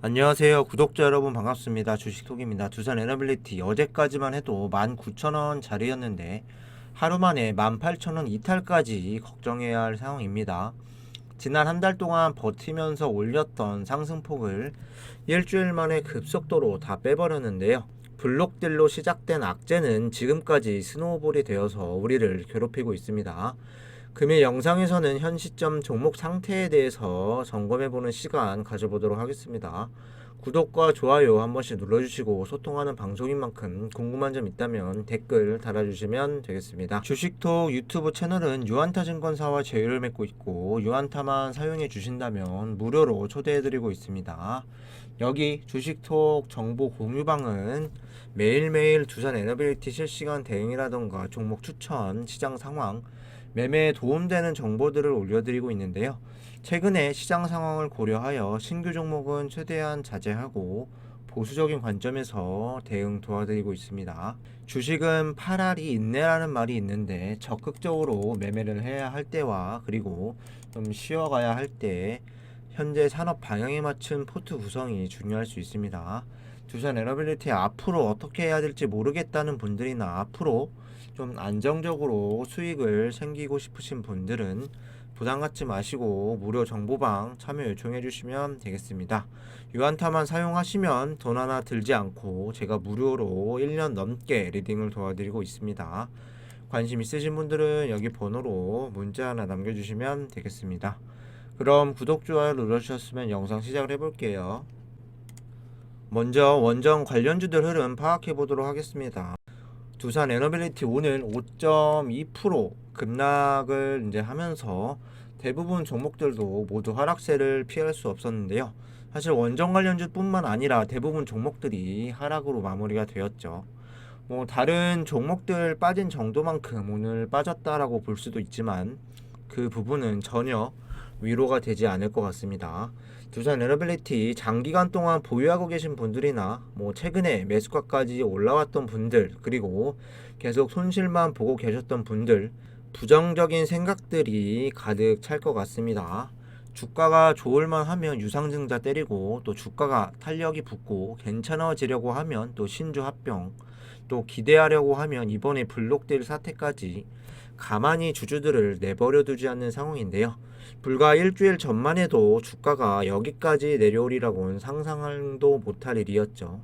안녕하세요 구독자 여러분, 반갑습니다. 주식톡입니다. 두산 에너빌리티 어제까지만 해도 19,000원 자리였는데 하루 만에 18,000원 이탈까지 걱정해야 할 상황입니다. 지난 한 달 동안 버티면서 올렸던 상승폭을 일주일 만에 급속도로 다 빼버렸는데요. 블록딜로 시작된 악재는 지금까지 스노우볼이 되어서 우리를 괴롭히고 있습니다. 금일 영상에서는 현 시점 종목 상태에 대해서 점검해보는 시간 가져보도록 하겠습니다. 구독과 좋아요 한 번씩 눌러주시고, 소통하는 방송인 만큼 궁금한 점 있다면 댓글 달아주시면 되겠습니다. 주식톡 유튜브 채널은 유한타증권사와 제휴를 맺고 있고, 유한타만 사용해 주신다면 무료로 초대해드리고 있습니다. 여기 주식톡 정보 공유방은 매일매일 두산 에너빌리티 실시간 대응이라던가 종목 추천, 시장 상황, 매매에 도움되는 정보들을 올려드리고 있는데요. 최근에 시장 상황을 고려하여 신규 종목은 최대한 자제하고 보수적인 관점에서 대응 도와드리고 있습니다. 주식은 팔알이 인내라는 말이 있는데, 적극적으로 매매를 해야 할 때와 그리고 좀 쉬어가야 할 때 현재 산업 방향에 맞춘 포트 구성이 중요할 수 있습니다. 두산 에너빌리티 앞으로 어떻게 해야 될지 모르겠다는 분들이나 앞으로 좀 안정적으로 수익을 챙기고 싶으신 분들은 부담 갖지 마시고 무료 정보방 참여 요청해 주시면 되겠습니다. 유한타만 사용하시면 돈 하나 들지 않고 제가 무료로 1년 넘게 리딩을 도와드리고 있습니다. 관심 있으신 분들은 여기 번호로 문자 하나 남겨주시면 되겠습니다. 그럼 구독, 좋아요 눌러주셨으면 영상 시작을 해볼게요. 먼저 원전 관련주들 흐름 파악해 보도록 하겠습니다. 두산 에너빌리티 오늘 5.2% 급락을 이제 하면서 대부분 종목들도 모두 하락세를 피할 수 없었는데요. 사실 원전 관련주뿐만 아니라 대부분 종목들이 하락으로 마무리가 되었죠. 다른 종목들 빠진 정도만큼 오늘 빠졌다라고 볼 수도 있지만 그 부분은 전혀 위로가 되지 않을 것 같습니다. 두산 에너빌리티 장기간 동안 보유하고 계신 분들이나 최근에 매수가까지 올라왔던 분들, 그리고 계속 손실만 보고 계셨던 분들, 부정적인 생각들이 가득 찰 것 같습니다. 주가가 좋을만 하면 유상증자 때리고, 또 주가가 탄력이 붙고 괜찮아지려고 하면 또 신주 합병, 또 기대하려고 하면 이번에 블록딜 사태까지 가만히 주주들을 내버려 두지 않는 상황인데요. 불과 일주일 전만 해도 주가가 여기까지 내려오리라고는 상상도 못할 일이었죠.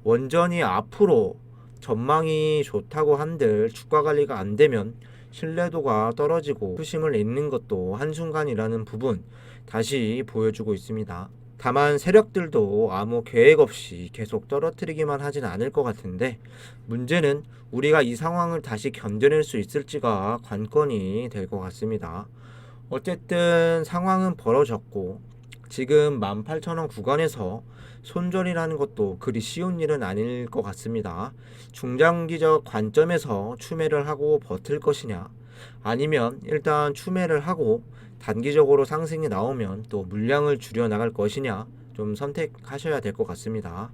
원전이 앞으로 전망이 좋다고 한들 주가 관리가 안 되면 신뢰도가 떨어지고 수심을 잇는 것도 한순간이라는 부분 다시 보여주고 있습니다. 다만 세력들도 아무 계획 없이 계속 떨어뜨리기만 하진 않을 것 같은데, 문제는 우리가 이 상황을 다시 견뎌낼 수 있을지가 관건이 될 것 같습니다. 어쨌든 상황은 벌어졌고 지금 18,000원 구간에서 손절이라는 것도 그리 쉬운 일은 아닐 것 같습니다. 중장기적 관점에서 추매를 하고 버틸 것이냐, 아니면 일단 추매를 하고 단기적으로 상승이 나오면 또 물량을 줄여 나갈 것이냐, 좀 선택하셔야 될 것 같습니다.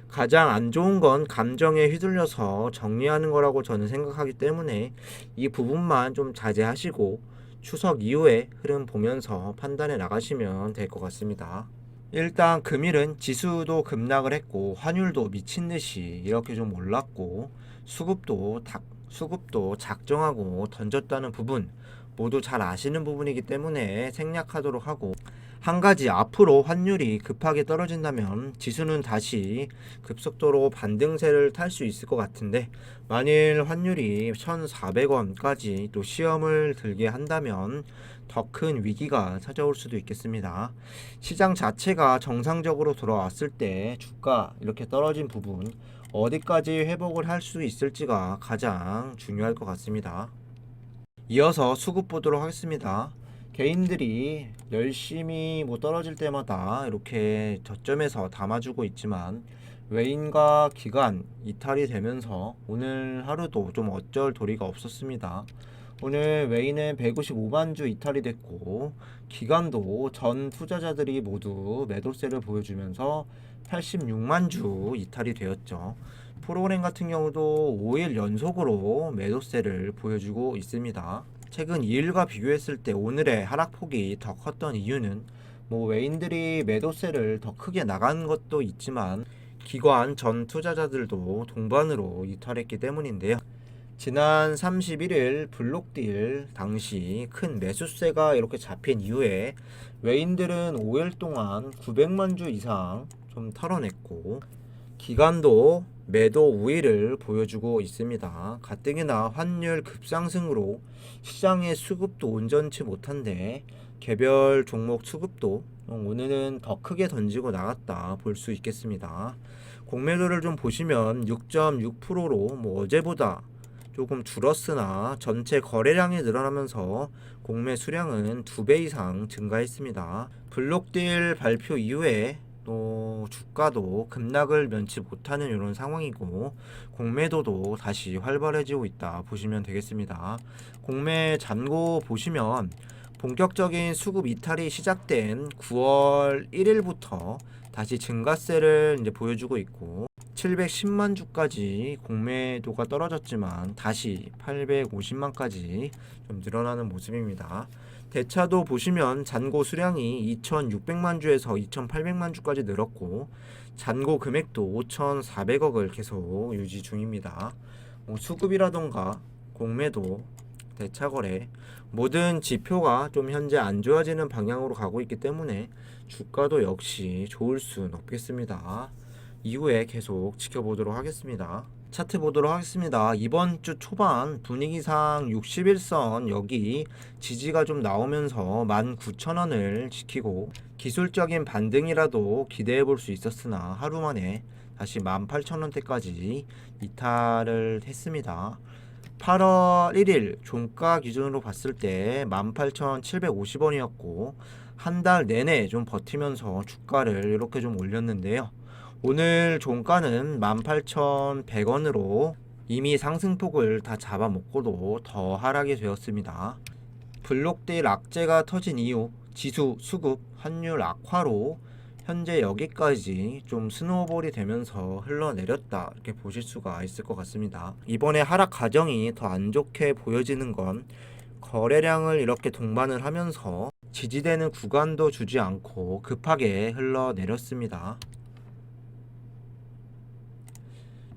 가장 안 좋은 건 감정에 휘둘려서 정리하는 거라고 저는 생각하기 때문에 이 부분만 좀 자제하시고 추석 이후에 흐름 보면서 판단해 나가시면 될 것 같습니다. 일단 금일은 지수도 급락을 했고 환율도 미친듯이 이렇게 좀 올랐고, 수급도 작정하고 던졌다는 부분 모두 잘 아시는 부분이기 때문에 생략하도록 하고, 한 가지, 앞으로 환율이 급하게 떨어진다면 지수는 다시 급속도로 반등세를 탈 수 있을 것 같은데, 만일 환율이 1,400원까지 또 시험을 들게 한다면 더 큰 위기가 찾아올 수도 있겠습니다. 시장 자체가 정상적으로 돌아왔을 때 주가 이렇게 떨어진 부분 어디까지 회복을 할 수 있을지가 가장 중요할 것 같습니다. 이어서 수급 보도록 하겠습니다. 개인들이 열심히 떨어질 때마다 이렇게 저점에서 담아주고 있지만 외인과 기관 이탈이 되면서 오늘 하루도 좀 어쩔 도리가 없었습니다. 오늘 외인은 155만 주 이탈이 됐고, 기관도 전 투자자들이 모두 매도세를 보여주면서 86만 주 이탈이 되었죠. 프로그램 같은 경우도 5일 연속으로 매도세를 보여주고 있습니다. 최근 2일과 비교했을 때 오늘의 하락폭이 더 컸던 이유는 뭐 외인들이 매도세를 더 크게 나간 것도 있지만 기관 전 투자자들도 동반으로 이탈했기 때문인데요. 지난 31일 블록딜 당시 큰 매수세가 이렇게 잡힌 이후에 외인들은 5일 동안 900만 주 이상 좀 털어냈고 기관도 매도 우위를 보여주고 있습니다. 가뜩이나 환율 급상승으로 시장의 수급도 온전치 못한데 개별 종목 수급도 오늘은 더 크게 던지고 나갔다 볼 수 있겠습니다. 공매도를 좀 보시면 6.6%로 뭐 어제보다 조금 줄었으나 전체 거래량이 늘어나면서 공매 수량은 2배 이상 증가했습니다. 블록딜 발표 이후에 또 주가도 급락을 면치 못하는 이런 상황이고 공매도도 다시 활발해지고 있다 보시면 되겠습니다. 공매 잔고 보시면 본격적인 수급 이탈이 시작된 9월 1일부터 다시 증가세를 이제 보여주고 있고 710만 주까지 공매도가 떨어졌지만 다시 850만까지 좀 늘어나는 모습입니다. 대차도 보시면 잔고 수량이 2,600만 주에서 2,800만 주까지 늘었고 잔고 금액도 5,400억을 계속 유지 중입니다. 수급이라던가 공매도, 대차 거래 모든 지표가 좀 현재 안 좋아지는 방향으로 가고 있기 때문에 주가도 역시 좋을 수는 없겠습니다. 이후에 계속 지켜보도록 하겠습니다. 차트 보도록 하겠습니다. 이번 주 초반 분위기상 61선 여기 지지가 좀 나오면서 19,000원을 지키고 기술적인 반등이라도 기대해 볼 수 있었으나 하루 만에 다시 18,000원대까지 이탈을 했습니다. 8월 1일 종가 기준으로 봤을 때 18,750원이었고 한 달 내내 좀 버티면서 주가를 이렇게 좀 올렸는데요. 오늘 종가는 18,100원으로 이미 상승폭을 다 잡아먹고도 더 하락이 되었습니다. 블록딜 악재가 터진 이후 지수 수급 환율 악화로 현재 여기까지 좀 스노우볼이 되면서 흘러내렸다 이렇게 보실 수가 있을 것 같습니다. 이번에 하락 과정이 더 안 좋게 보여지는 건 거래량을 이렇게 동반을 하면서 지지되는 구간도 주지 않고 급하게 흘러내렸습니다.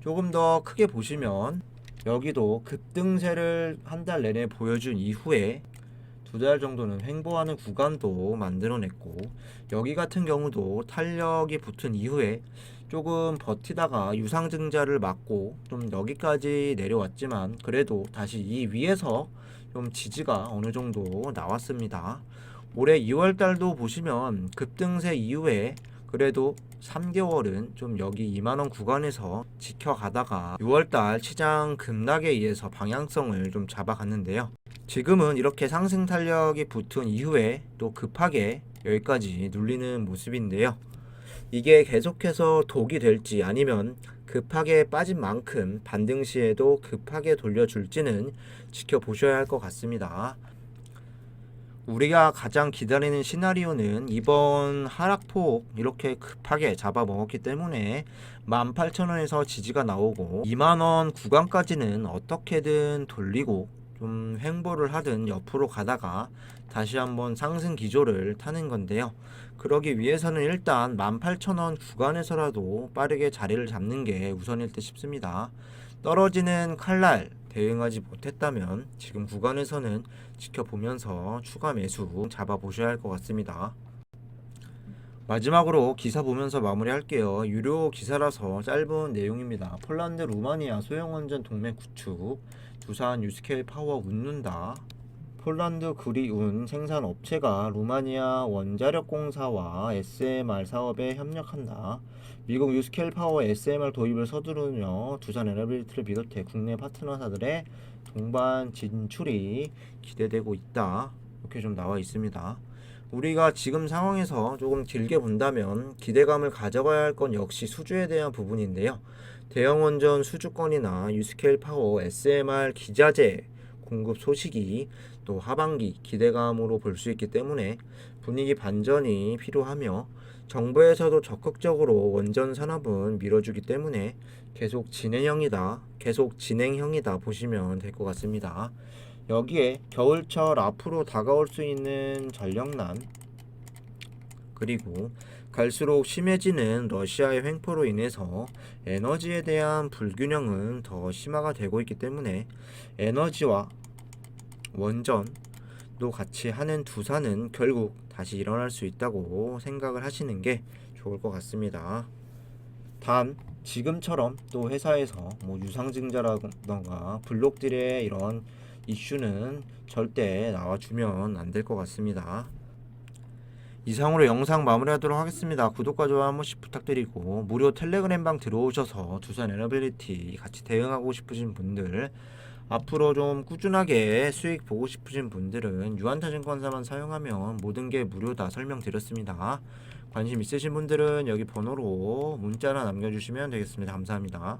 조금 더 크게 보시면 여기도 급등세를 한 달 내내 보여준 이후에 2달 정도는 횡보하는 구간도 만들어냈고 여기 같은 경우도 탄력이 붙은 이후에 조금 버티다가 유상증자를 맞고 좀 여기까지 내려왔지만 그래도 다시 이 위에서 좀 지지가 어느 정도 나왔습니다. 올해 2월달도 보시면 급등세 이후에 그래도 3개월은 좀 여기 2만원 구간에서 지켜가다가 6월달 시장 급락에 의해서 방향성을 좀 잡아갔는데요. 지금은 이렇게 상승 탄력이 붙은 이후에 또 급하게 여기까지 눌리는 모습인데요. 이게 계속해서 독이 될지 아니면 급하게 빠진 만큼 반등 시에도 급하게 돌려줄지는 지켜보셔야 할 것 같습니다. 우리가 가장 기다리는 시나리오는 이번 하락폭 이렇게 급하게 잡아먹었기 때문에 18,000원에서 지지가 나오고 2만원 구간까지는 어떻게든 돌리고 좀 횡보를 하든 옆으로 가다가 다시 한번 상승 기조를 타는 건데요. 그러기 위해서는 일단 18,000원 구간에서라도 빠르게 자리를 잡는 게 우선일 듯 싶습니다. 떨어지는 칼날 대응하지 못했다면 지금 구간에서는 지켜보면서 추가 매수 잡아보셔야 할 것 같습니다. 마지막으로 기사 보면서 마무리할게요. 유료 기사라서 짧은 내용입니다. 폴란드 루마니아 소형원전 동맹 구축, 두산 유스케일 파워 웃는다. 폴란드 그리운 생산업체가 루마니아 원자력공사와 SMR 사업에 협력한다. 미국 유스케일 파워 SMR 도입을 서두르며 두산 에너빌리티를 비롯해 국내 파트너사들의 동반 진출이 기대되고 있다. 이렇게 좀 나와 있습니다. 우리가 지금 상황에서 조금 길게 본다면 기대감을 가져가야 할 건 역시 수주에 대한 부분인데요. 대형원전 수주권이나 유스케일 파워 SMR 기자재 공급 소식이 또 하반기 기대감으로 볼 수 있기 때문에 분위기 반전이 필요하며 정부에서도 적극적으로 원전 산업은 밀어주기 때문에 계속 진행형이다 보시면 될 것 같습니다. 여기에 겨울철 앞으로 다가올 수 있는 전력난 그리고 갈수록 심해지는 러시아의 횡포로 인해서 에너지에 대한 불균형은 더 심화가 되고 있기 때문에 에너지와 원전도 같이 하는 두산은 결국 다시 일어날 수 있다고 생각을 하시는 게 좋을 것 같습니다. 단 지금처럼 또 회사에서 뭐 유상증자라던가 블록들의 이런 이슈는 절대 나와주면 안 될 것 같습니다. 이상으로 영상 마무리하도록 하겠습니다. 구독과 좋아요 한 번씩 부탁드리고 무료 텔레그램방 들어오셔서 두산 에너빌리티 같이 대응하고 싶으신 분들, 앞으로 좀 꾸준하게 수익 보고 싶으신 분들은 유한타증권사만 사용하면 모든 게 무료다 설명드렸습니다. 관심 있으신 분들은 여기 번호로 문자나 남겨주시면 되겠습니다. 감사합니다.